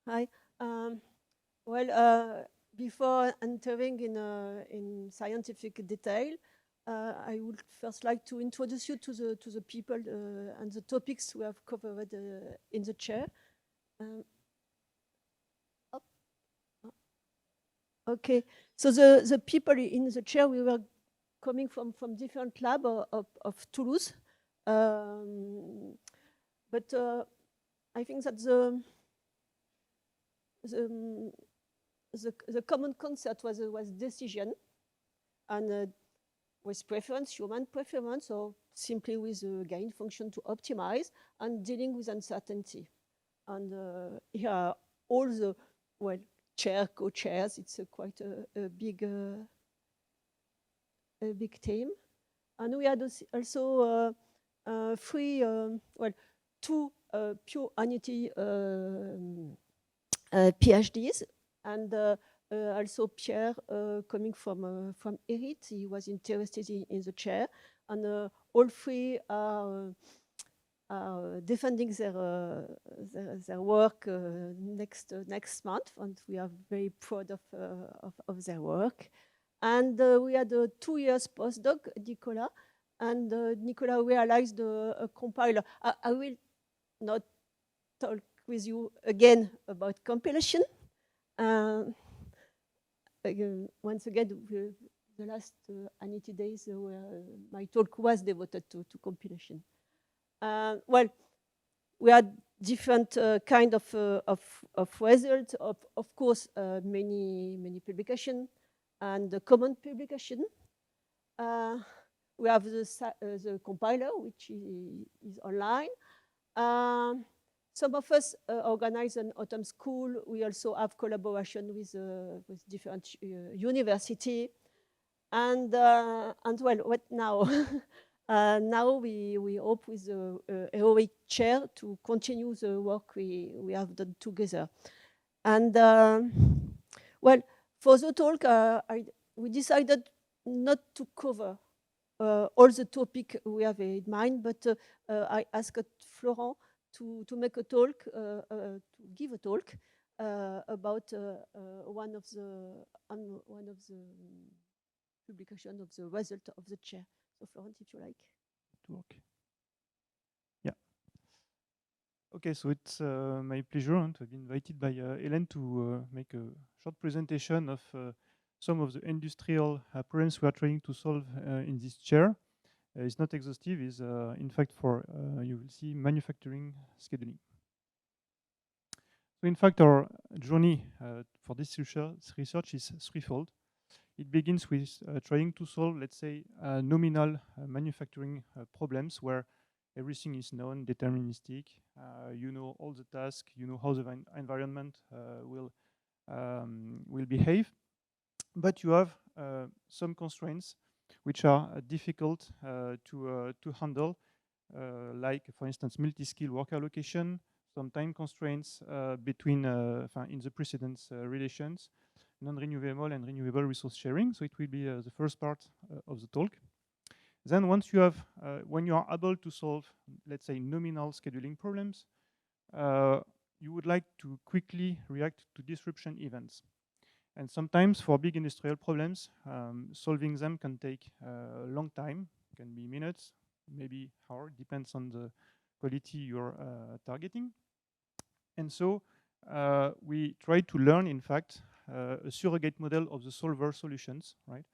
Hi. Um, Before entering in scientific detail, I would first like to introduce you to the people and the topics we have covered in the chair. Um, up- okay, so the people in the chair, we were coming from different lab of Toulouse, um, but I think that the the common concept was decision and with preference, human preference, or simply with a gain function to optimize and dealing with uncertainty. And here are all the, well, co-chairs, it's quite a big team. And we had also three, two pure annuity PhDs, and also Pierre coming from ERIT. He was interested in the chair, and all three are defending their work next month, and we are very proud of their work. And we had a 2 years postdoc, Nicolas, and Nicolas realized a compiler. I will not talk with you again about compilation. Once again, the last Anity days where my talk was devoted to compilation. Well, we had different kind of results. Of course, many publication and the common publication. We have the compiler, which is online. Some of us organize an autumn school. We also have collaboration with different university. And well, what now? Now we hope with the heroic chair to continue the work we have done together. And well, for the talk, we decided not to cover all the topic we have in mind, but I asked Florent to make a talk, to give a talk about one of the publication of the result of the chair. So Florent, if you like. To work. Yeah. Okay, so it's my pleasure to be invited by Hélène to make a short presentation of some of the industrial problems we are trying to solve in this chair. It's not exhaustive, it's in fact for, you will see, manufacturing scheduling. So in fact, our journey for this research is threefold. It begins with trying to solve, let's say, nominal manufacturing problems where everything is known, deterministic. You know all the tasks, you know how the environment will behave, but you have some constraints which are difficult to handle, like, for instance, multi-skill work allocation, some time constraints between in the precedence relations, non-renewable and renewable resource sharing. So it will be the first part of the talk. Then once you have, when you are able to solve, let's say, nominal scheduling problems, you would like to quickly react to disruption events. And sometimes for big industrial problems, solving them can take a long time, can be minutes, maybe hours, depends on the quality you're targeting. And so we try to learn, in fact, a surrogate model of the solver solutions, right,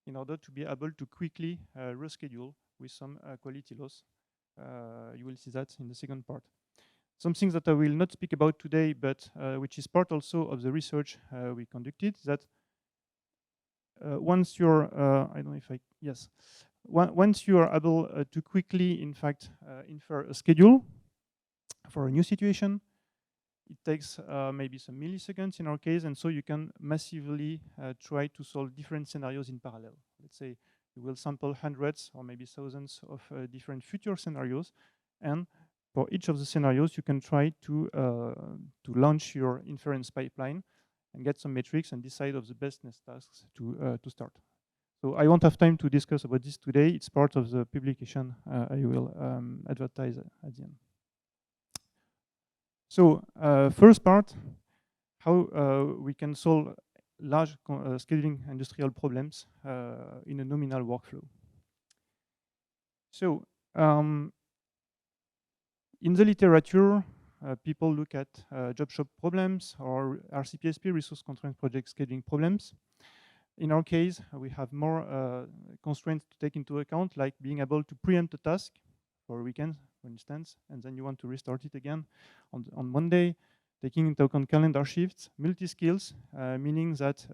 in order to be able to quickly reschedule with some quality loss. You will see that in the second part. Something that I will not speak about today, but which is part also of the research we conducted, that once you're, I don't know if I, yes, once you are able to quickly, in fact, infer a schedule for a new situation, it takes maybe some milliseconds in our case, and so you can massively try to solve different scenarios in parallel. Let's say you will sample hundreds or maybe thousands of different future scenarios, and for each of the scenarios, you can try to launch your inference pipeline and get some metrics and decide of the best next tasks to start. So I won't have time to discuss about this today. It's part of the publication I will advertise at the end. So first part, how we can solve large scheduling industrial problems in a nominal workflow. So in the literature, people look at job shop problems or RCPSP, resource constraint project scheduling problems. In our case, we have more constraints to take into account, like being able to preempt a task for a weekend, for instance, and then you want to restart it again on Monday, taking into account calendar shifts, multi-skills, meaning that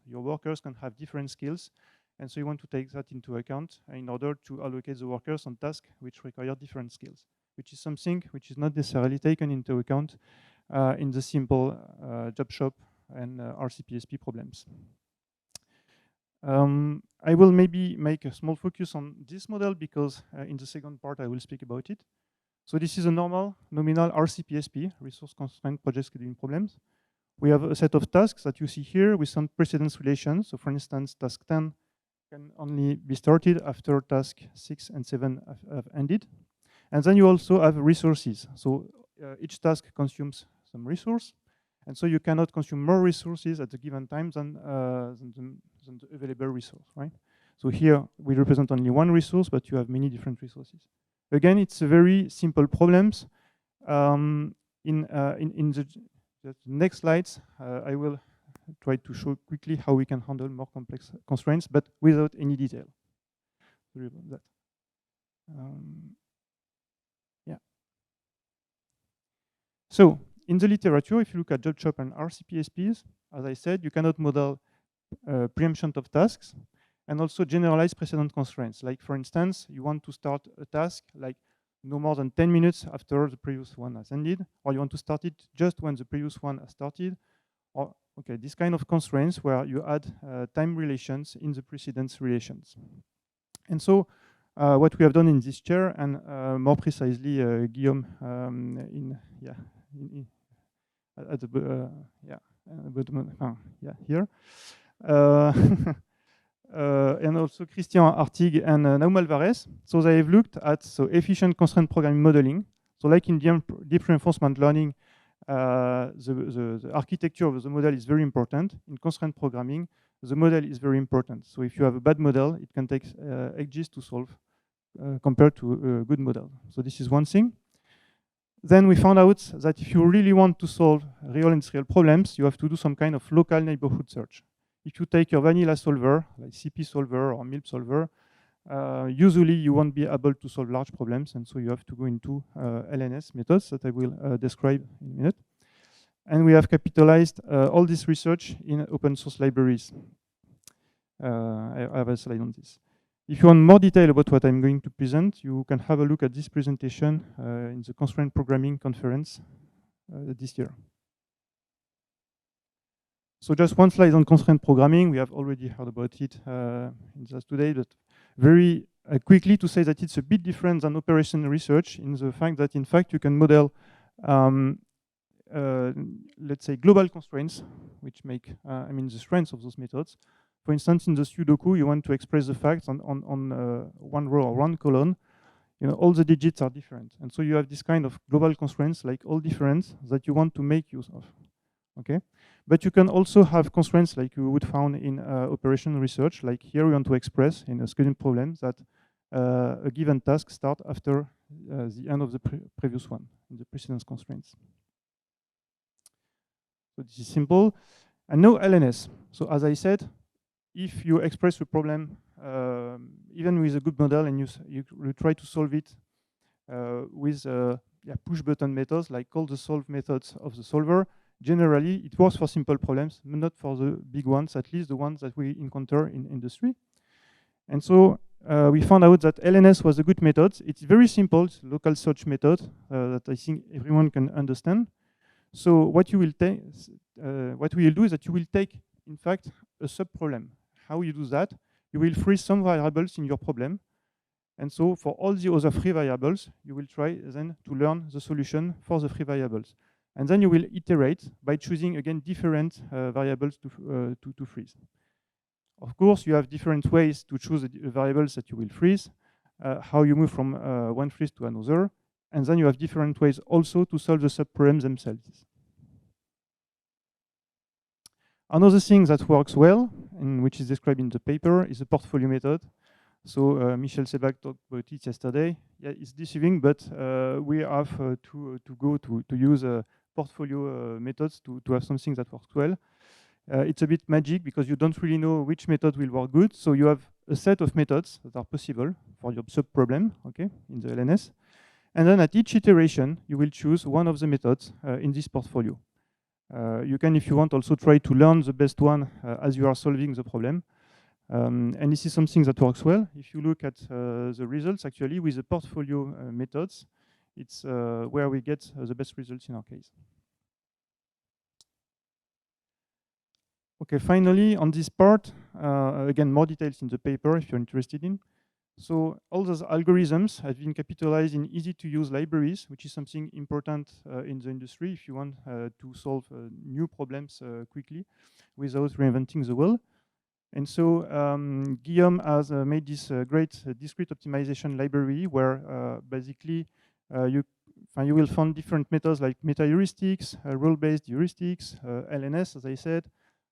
your workers can have different skills, and so you want to take that into account in order to allocate the workers on tasks which require different skills, which is something which is not necessarily taken into account in the simple job shop and RCPSP problems. I will maybe make a small focus on this model because in the second part I will speak about it. So this is a normal nominal RCPSP, resource constraint project scheduling problems. We have a set of tasks that you see here with some precedence relations. So for instance, task 10 can only be started after task 6 and 7 have ended. And then you also have resources. So each task consumes some resource. And so you cannot consume more resources at a given time than the available resource, right? So here we represent only one resource, but you have many different resources. Again, it's a very simple problems. In the next slides, I will try to show quickly how we can handle more complex constraints, but without any detail. Sorry about that. Yeah. So in the literature, if you look at job shop and RCPSPs, as I said, you cannot model preemption of tasks and also generalize precedent constraints. Like for instance, you want to start a task like no more than 10 minutes after the previous one has ended, or you want to start it just when the previous one has started, or okay, this kind of constraints where you add time relations in the precedence relations. And so what we have done in this chair, and more precisely Guillaume at the here. And also Christian Artig and Naum Alvarez. So they have looked at efficient constraint programming modeling. So like in deep reinforcement learning, the architecture of the model is very important. In constraint programming, the model is very important. So if you have a bad model, it can take ages to solve compared to a good model. So this is one thing. Then we found out that if you really want to solve real industrial problems, you have to do some kind of local neighborhood search. If you take your vanilla solver, like CP solver or MILP solver, usually you won't be able to solve large problems, and so you have to go into LNS methods that I will describe in a minute. And we have capitalized all this research in open source libraries. I have a slide on this. If you want more detail about what I'm going to present, you can have a look at this presentation in the Constraint Programming Conference this year. So just one slide on constraint programming. We have already heard about it in just today, but very quickly to say that it's a bit different than operational research in the fact that, in fact, you can model, let's say, global constraints, which make, the strengths of those methods. For instance, in the Sudoku, you want to express the facts on one row or one column. You know, all the digits are different. And so you have this kind of global constraints, like all different, that you want to make use of. Okay, but you can also have constraints like you would find in operational research. Like here, we want to express in a scheduling problem that a given task starts after the end of the previous one, in the precedence constraints. So this is simple. And no LNS. So as I said, if you express a problem, even with a good model, and you try to solve it with push button methods, like call the solve methods of the solver, generally it works for simple problems, but not for the big ones, at least the ones that we encounter in industry. And so we found out that LNS was a good method. It's very simple, it's a local search method that I think everyone can understand. So what you will take, what we will do is that you will take, in fact, a sub-problem. How you do that? You will freeze some variables in your problem. And so for all the other free variables, you will try then to learn the solution for the free variables. And then you will iterate by choosing, again, different variables to freeze. Of course, you have different ways to choose the variables that you will freeze, how you move from one freeze to another. And then you have different ways also to solve the sub-problems themselves. Another thing that works well, and which is described in the paper, is the portfolio method. So Michel Sebag talked about it yesterday. Yeah, it's deceiving, but we have to use portfolio methods to have something that works well. It's a bit magic because you don't really know which method will work good. So you have a set of methods that are possible for your sub-problem, okay, in the LNS. And then at each iteration, you will choose one of the methods in this portfolio. You can, if you want, also try to learn the best one as you are solving the problem. And this is something that works well. If you look at the results, actually, with the portfolio methods, it's where we get the best results in our case. Okay, finally, on this part, again, more details in the paper if you're interested in. So all those algorithms have been capitalized in easy-to-use libraries, which is something important in the industry if you want to solve new problems quickly without reinventing the wheel. And so Guillaume has made this great discrete optimization library where basically you will find different methods like meta-heuristics, role-based heuristics, LNS, as I said,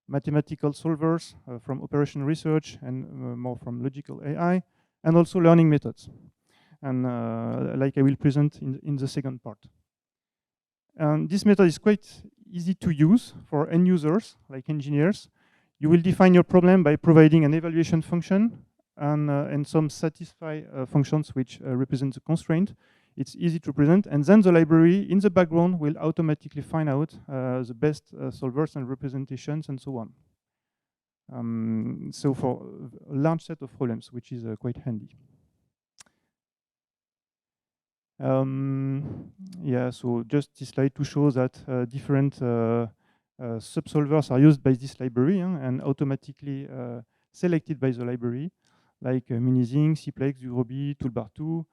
mathematical solvers from operation research and more from logical AI, and also learning methods. And like I will present in the second part. And this method is quite easy to use for end users, like engineers. You will define your problem by providing an evaluation function and some satisfy functions which represent the constraint. It's easy to present, and then the library in the background will automatically find out the best solvers and representations and so on. So for a large set of problems, which is quite handy. Yeah, so just this slide to show that different subsolvers are used by this library and automatically selected by the library, like Minizing, Cplex, Zurobi, Toolbar2,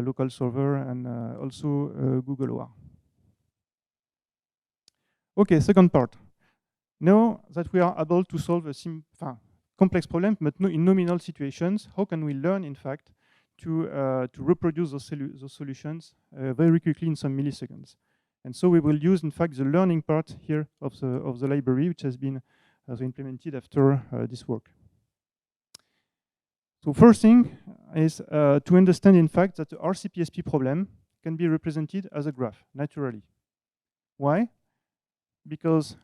local solver, and also Google OR. Okay, second part. Now that we are able to solve a complex problem, but in nominal situations, how can we learn, in fact, to reproduce those solutions very quickly in some milliseconds? And so we will use, in fact, the learning part here of the library, which has been implemented after this work. So first thing is to understand, in fact, that the RCPSP problem can be represented as a graph, naturally. Why? Because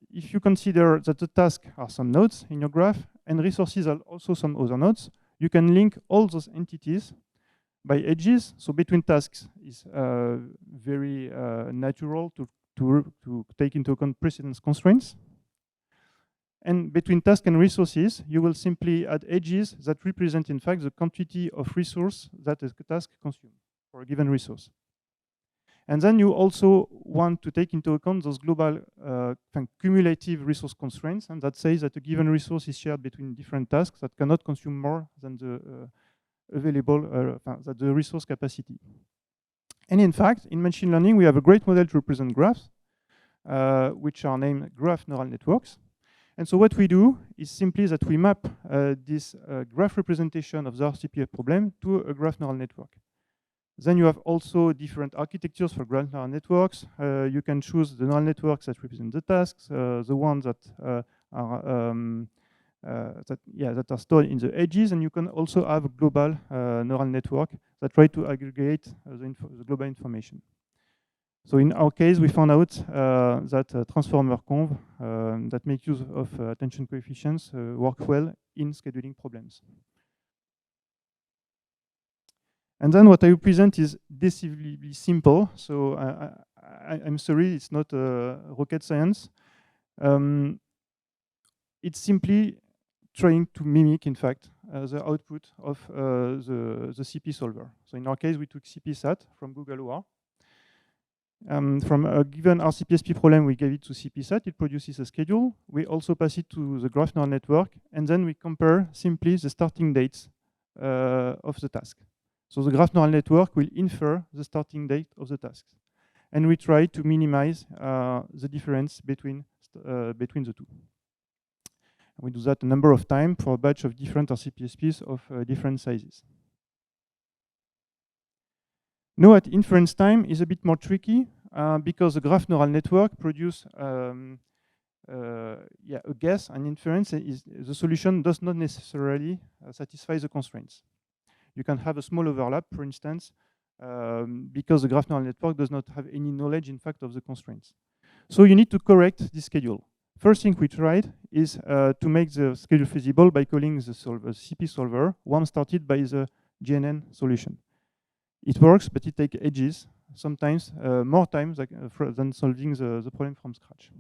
if you consider that the tasks are some nodes in your graph and resources are also some other nodes, you can link all those entities by edges. So between tasks is very natural to take into account precedence constraints. And between task and resources, you will simply add edges that represent, in fact, the quantity of resource that a task consumes for a given resource. And then you also want to take into account those global cumulative resource constraints, and that says that a given resource is shared between different tasks that cannot consume more than the available, that the resource capacity. And in fact, in machine learning, we have a great model to represent graphs, which are named graph neural networks. And so what we do is simply that we map this graph representation of the RCPF problem to a graph neural network. Then you have also different architectures for graph neural networks. You can choose the neural networks that represent the tasks, the ones that are stored in the edges, and you can also have a global neural network that try to aggregate the global information. So in our case, we found out that transformer conv that make use of attention coefficients work well in scheduling problems. And then what I will present is deceptively simple. So I'm sorry, it's not rocket science. It's simply trying to mimic, in fact, the output of the CP solver. So in our case, we took CPSat from Google OR. From a given RCPSP problem, we gave it to CPSat. It produces a schedule. We also pass it to the graph neural network, and then we compare simply the starting dates of the task. So the graph neural network will infer the starting date of the tasks. And we try to minimize the difference between the two. And we do that a number of times for a batch of different RCPSPs of different sizes. Now at inference time is a bit more tricky because the graph neural network produces a guess, an inference is the solution does not necessarily satisfy the constraints. You can have a small overlap, for instance, because the graph neural network does not have any knowledge, in fact, of the constraints. So you need to correct this schedule. First thing we tried is to make the schedule feasible by calling the CP solver, one started by the GNN solution. It works, but it takes ages, sometimes more time than solving the problem from scratch.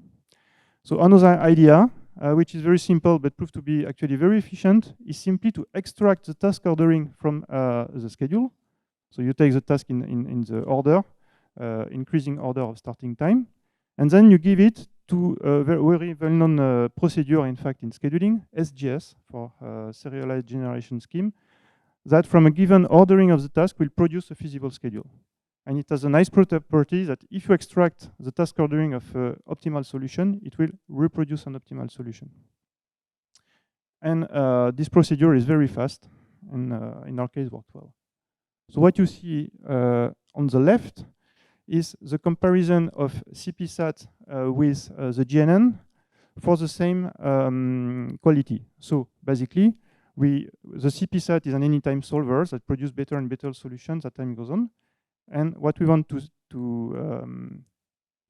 So another idea, which is very simple but proved to be actually very efficient, is simply to extract the task ordering from the schedule. So you take the task in the order, increasing order of starting time, and then you give it to a very well-known procedure, in fact, in scheduling, SGS, for serialized generation scheme, that from a given ordering of the task will produce a feasible schedule. And it has a nice property that if you extract the task ordering of optimal solution, it will reproduce an optimal solution. And this procedure is very fast, and in our case worked well. So what you see on the left is the comparison of CPSAT with the GNN for the same quality. So basically, the CPSAT is an anytime solver that produces better and better solutions as time goes on. And what we want to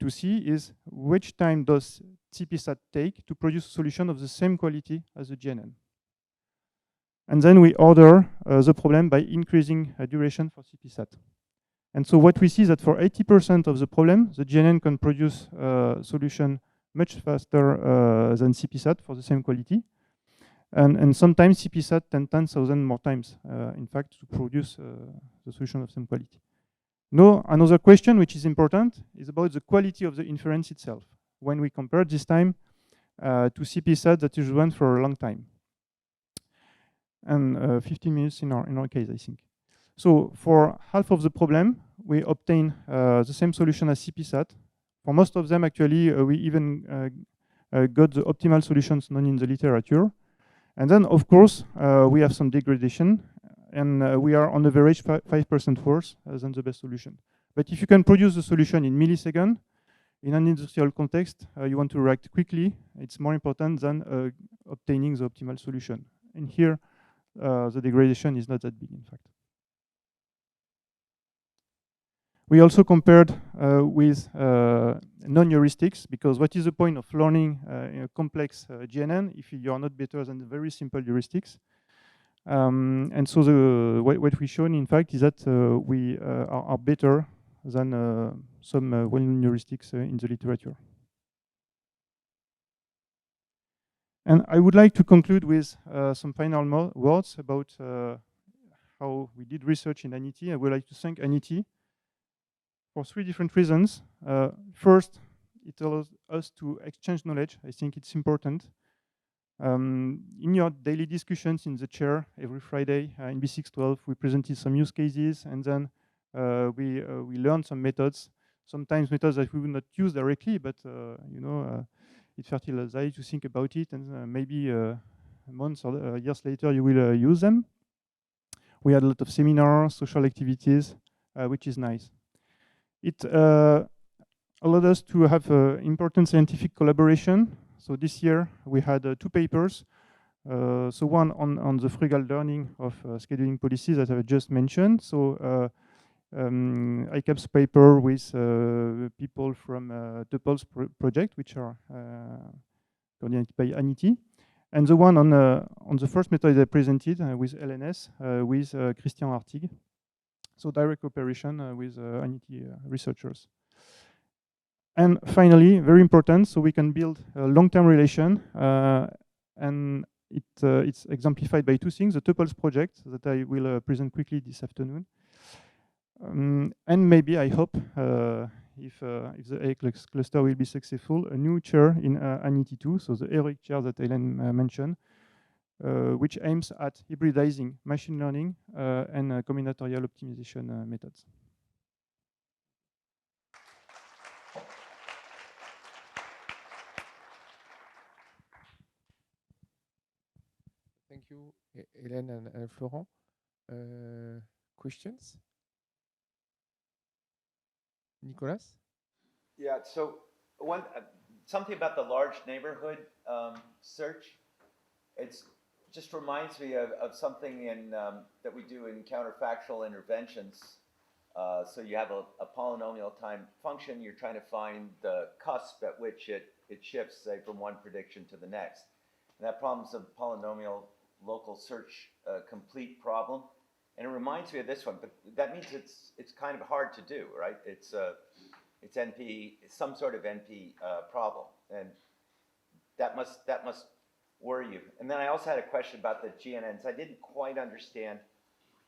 see is which time does CPSAT take to produce a solution of the same quality as the GNN. And then we order the problem by increasing duration for CPSAT. And so what we see is that for 80% of the problem, the GNN can produce a solution much faster than CPSAT for the same quality. And sometimes CPSAT 10,000 more times, in fact, to produce the solution of same quality. Now, another question which is important is about the quality of the inference itself. When we compare this time to CPSAT that is run for a long time. And 15 minutes in our case, I think. So for half of the problem, we obtain the same solution as CPSAT. For most of them, actually, we even got the optimal solutions known in the literature. And then, of course, we have some degradation. And we are on average 5% worse than the best solution. But if you can produce the solution in milliseconds, in an industrial context, you want to react quickly. It's more important than obtaining the optimal solution. And here, the degradation is not that big, in fact. We also compared with non-heuristics, because what is the point of learning a complex GNN if you are not better than the very simple heuristics? And so what we've shown, in fact, is that we are better than some well-known heuristics in the literature. And I would like to conclude with some final words about how we did research in ANITI. I would like to thank ANITI for 3 different reasons. First, it allows us to exchange knowledge. I think it's important. In your daily discussions in the chair every Friday in B612, we presented some use cases, and then we learned some methods. Sometimes methods that we would not use directly, but it fertilizes to think about it, and maybe months or years later you will use them. We had a lot of seminars, social activities, which is nice. It allowed us to have important scientific collaboration. So this year we had 2 papers. So one on the frugal learning of scheduling policies that I just mentioned. So ICAP's paper with people from the Pulse project, which are coordinated by ANITI. And the one on the first method I presented with LNS with Christian Artigue. So direct cooperation with ANITI researchers. And finally, very important, so we can build a long-term relation, and it's exemplified by 2 things: the Tuples project that I will present quickly this afternoon, and maybe I hope if the AI cluster will be successful, a new chair in ANITI 2, so the heroic chair that Hélène mentioned, which aims at hybridizing machine learning and combinatorial optimization methods. Thank you, Hélène and Florent. Questions? Nicolas? Yeah, so something about the large neighborhood search. It's just reminds me of something in that we do in counterfactual interventions. So you have a polynomial time function. You're trying to find the cusp at which it shifts, say, from one prediction to the next. And that problem's a polynomial local search complete problem. And it reminds me of this one, but that means it's kind of hard to do, right? It's NP, some sort of NP problem, and that must worry you. And then I also had a question about the GNNs. I didn't quite understand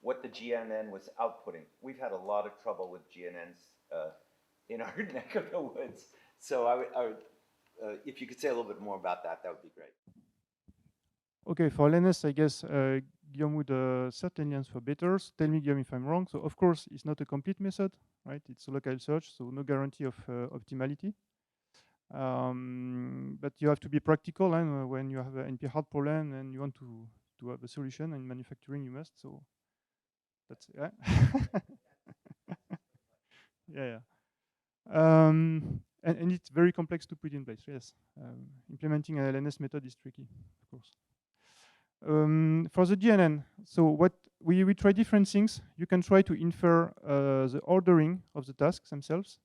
what the GNN was outputting. We've had a lot of trouble with GNNs in our neck of the woods. So I would if you could say a little bit more about that, that would be great. Okay, for LNS, I guess Guillaume would certainly answer better. So tell me, Guillaume, if I'm wrong. So of course, it's not a complete method, right? It's a local search, so no guarantee of optimality. But you have to be practical, and when you have an NP hard problem and you want to have a solution, and in manufacturing you must. So that's yeah. Yeah. And it's very complex to put in place. Yes, implementing an LNS method is tricky, of course. For the GNN, so what we try different things. You can try to infer the ordering of the tasks themselves,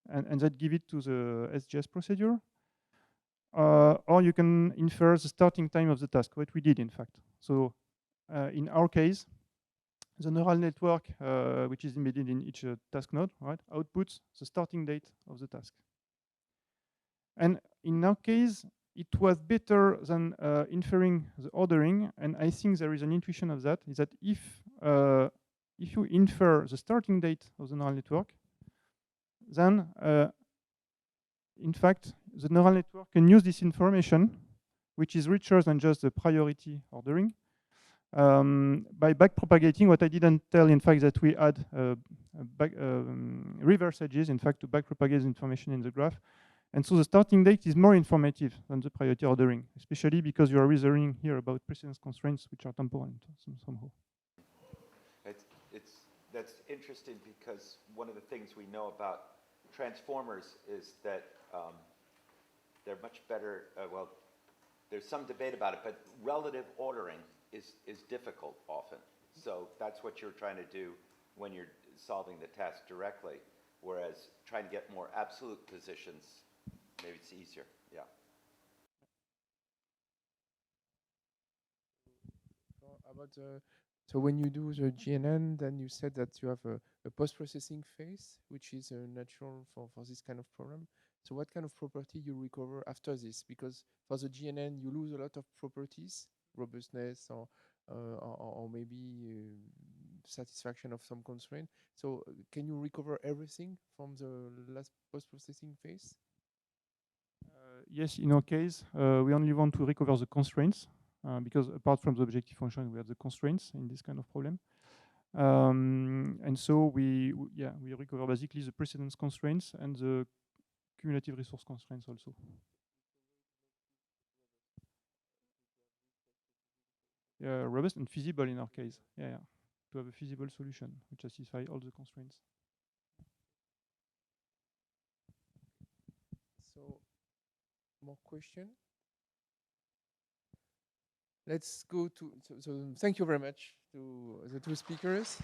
and that give it to the SGS procedure. Or you can infer the starting time of the task, what we did, in fact. So in our case, the neural network, which is embedded in each task node, right, outputs the starting date of the task. And in our case, it was better than inferring the ordering, and I think there is an intuition of that, is that if you infer the starting date of the neural network, then in fact, the neural network can use this information, which is richer than just the priority ordering, by backpropagating. What I didn't tell, in fact, that we add reverse edges, in fact, to backpropagate the information in the graph. And so the starting date is more informative than the priority ordering, especially because you are reasoning here about precedence constraints, which are temporal somehow. That's interesting, because one of the things we know about transformers is that they're much better. Well, there's some debate about it, but relative ordering is difficult often. So that's what you're trying to do when you're solving the task directly, whereas trying to get more absolute positions, maybe it's easier. Yeah. About so when you do the GNN, then you said that you have a post-processing phase, which is natural for this kind of problem. So what kind of property you recover after this? Because for the GNN, you lose a lot of properties, robustness or maybe satisfaction of some constraint. So can you recover everything from the last post-processing phase? Yes, in our case, we only want to recover the constraints, because apart from the objective function, we have the constraints in this kind of problem. And so we recover basically the precedence constraints and the cumulative resource constraints also. Yeah, robust and feasible in our case. Yeah, to have a feasible solution which satisfies all the constraints. So, more question? Let's go to. So thank you very much to the two speakers.